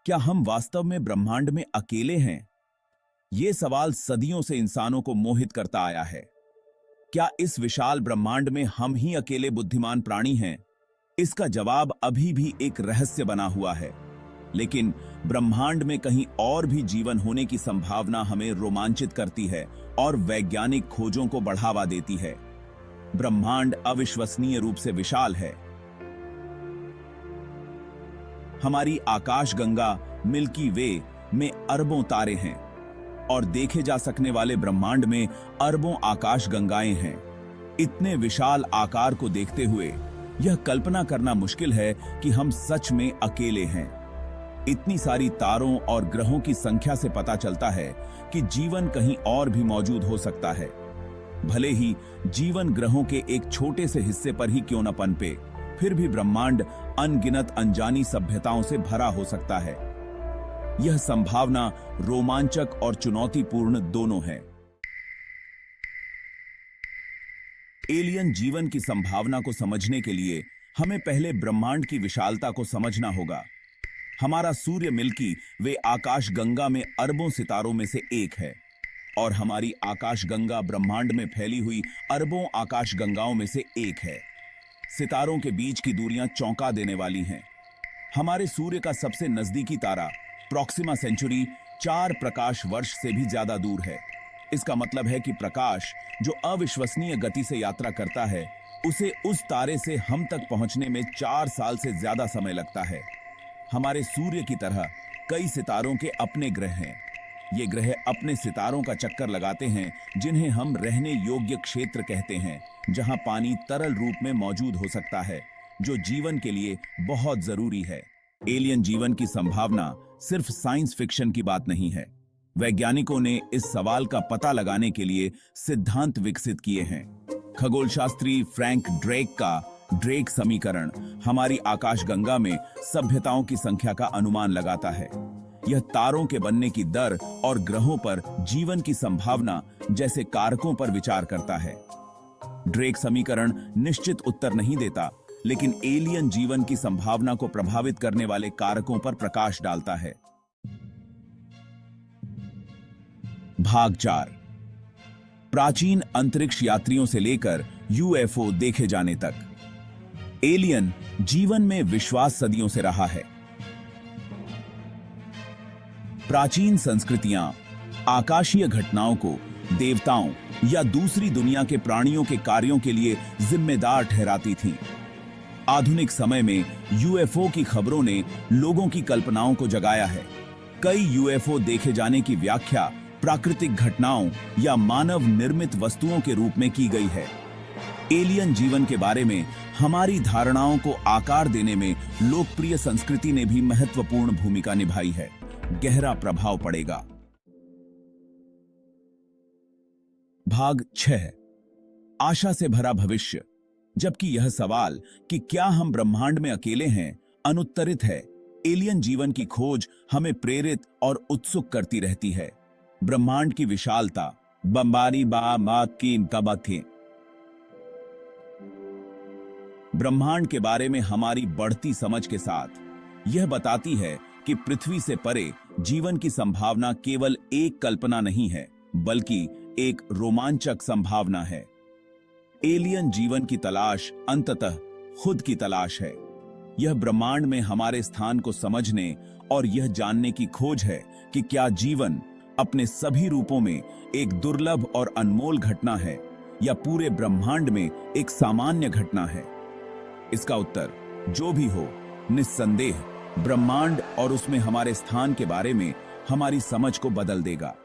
क्या हम वास्तव में ब्रह्मांड में अकेले हैं? ये सवाल सदियों से इंसानों को मोहित करता आया है। क्या इस विशाल ब्रह्मांड में हम ही अकेले बुद्धिमान प्राणी हैं? इसका जवाब अभी भी एक रहस्य बना हुआ है। लेकिन ब्रह्मांड में कहीं और भी जीवन होने की संभावना हमें रोमांचित करती है और वैज्ञानिक खोजों को बढ़ावा देती है। ब्रह्मांड अविश्वसनीय रूप से विशाल है। हमारी आकाशगंगा मिल्की वे में अरबों तारे हैं और देखे जा सकने वाले ब्रह्मांड में अरबों आकाशगंगाएं हैं। इतने विशाल आकार को देखते हुए यह कल्पना करना मुश्किल है कि हम सच में अकेले हैं। इतनी सारी तारों और ग्रहों की संख्या से पता चलता है कि जीवन कहीं और भी मौजूद हो सकता है। भले ही जीवन ग्रहों के एक छोटे से हिस्से पर ही क्यों न पनपे, फिर भी ब्रह्मांड अनगिनत अनजानी सभ्यताओं से भरा हो सकता है। यह संभावना रोमांचक और चुनौतीपूर्ण दोनों है। एलियन जीवन की संभावना को समझने के लिए हमें पहले ब्रह्मांड की विशालता को समझना होगा। हमारा सूर्य मिल्की वे आकाशगंगा में अरबों सितारों में से एक है और हमारी आकाशगंगा ब्रह्मांड में फैली हुई अरबों आकाशगंगाओं में से एक है। सितारों के बीच की दूरियां चौंका देने वाली हैं। हमारे सूर्य का सबसे नजदीकी तारा प्रॉक्सिमा सेंचुरी 4 प्रकाश वर्ष से भी ज्यादा दूर है। इसका मतलब है कि प्रकाश जो अविश्वसनीय गति से यात्रा करता है, उसे उस तारे से हम तक पहुंचने में 4 साल से ज्यादा समय लगता है। हमारे सूर्य की तरह कई सितारों के अपने ग्रह हैं। ये ग्रह अपने सितारों का चक्कर लगाते हैं, जिन्हें हम रहने योग्य क्षेत्र कहते हैं, जहां पानी तरल रूप में मौजूद हो सकता है, जो जीवन के लिए बहुत जरूरी है। एलियन जीवन की संभावना सिर्फ साइंस फिक्शन की बात नहीं है। वैज्ञानिकों ने इस सवाल का पता लगाने के लिए सिद्धांत विकसित किए हैं। खगोलशास्त्री फ्रैंक ड्रेक का ड्रेक समीकरण हमारी आकाशगंगा में सभ्यताओं की संख्या का अनुमान लगाता है। यह तारों के बनने की दर और ग्रहों पर जीवन की संभावना जैसे कारकों पर विचार करता है। ड्रेक समीकरण निश्चित उत्तर नहीं देता, लेकिन एलियन जीवन की संभावना को प्रभावित करने वाले कारकों पर प्रकाश डालता है। भाग 4। प्राचीन अंतरिक्ष यात्रियों से लेकर यूएफओ देखे जाने तक एलियन जीवन में विश्वास सदियों से रहा है। प्राचीन संस्कृतियां आकाशीय घटनाओं को देवताओं या दूसरी दुनिया के प्राणियों के कार्यों के लिए जिम्मेदार ठहराती थीं। आधुनिक समय में यूएफओ की खबरों ने लोगों की कल्पनाओं को जगाया है। कई यूएफओ देखे जाने की व्याख्या प्राकृतिक घटनाओं या मानव निर्मित वस्तुओं के रूप में की गई है। एलियन जीवन के बारे में हमारी धारणाओं को आकार देने में लोकप्रिय संस्कृति ने भी महत्वपूर्ण भूमिका निभाई है। गहरा प्रभाव पड़ेगा। भाग 6। आशा से भरा भविष्य। जबकि यह सवाल कि क्या हम ब्रह्मांड में अकेले हैं अनुत्तरित है, एलियन जीवन की खोज हमें प्रेरित और उत्सुक करती रहती है। ब्रह्मांड की विशालता बम्बारी बा मात की तबथे। ब्रह्मांड के बारे में हमारी बढ़ती समझ के साथ यह बताती है कि पृथ्वी से परे जीवन की संभावना केवल एक कल्पना नहीं है, बल्कि एक रोमांचक संभावना है। एलियन जीवन की तलाश अंततः खुद की तलाश है। यह ब्रह्मांड में हमारे स्थान को समझने और यह जानने की खोज है कि क्या जीवन अपने सभी रूपों में एक दुर्लभ और अनमोल घटना है या पूरे ब्रह्मांड में एक सामान्य घटना है। इसका उत्तर जो भी हो, निस्संदेह ब्रह्मांड और उसमें हमारे स्थान के बारे में हमारी समझ को बदल देगा।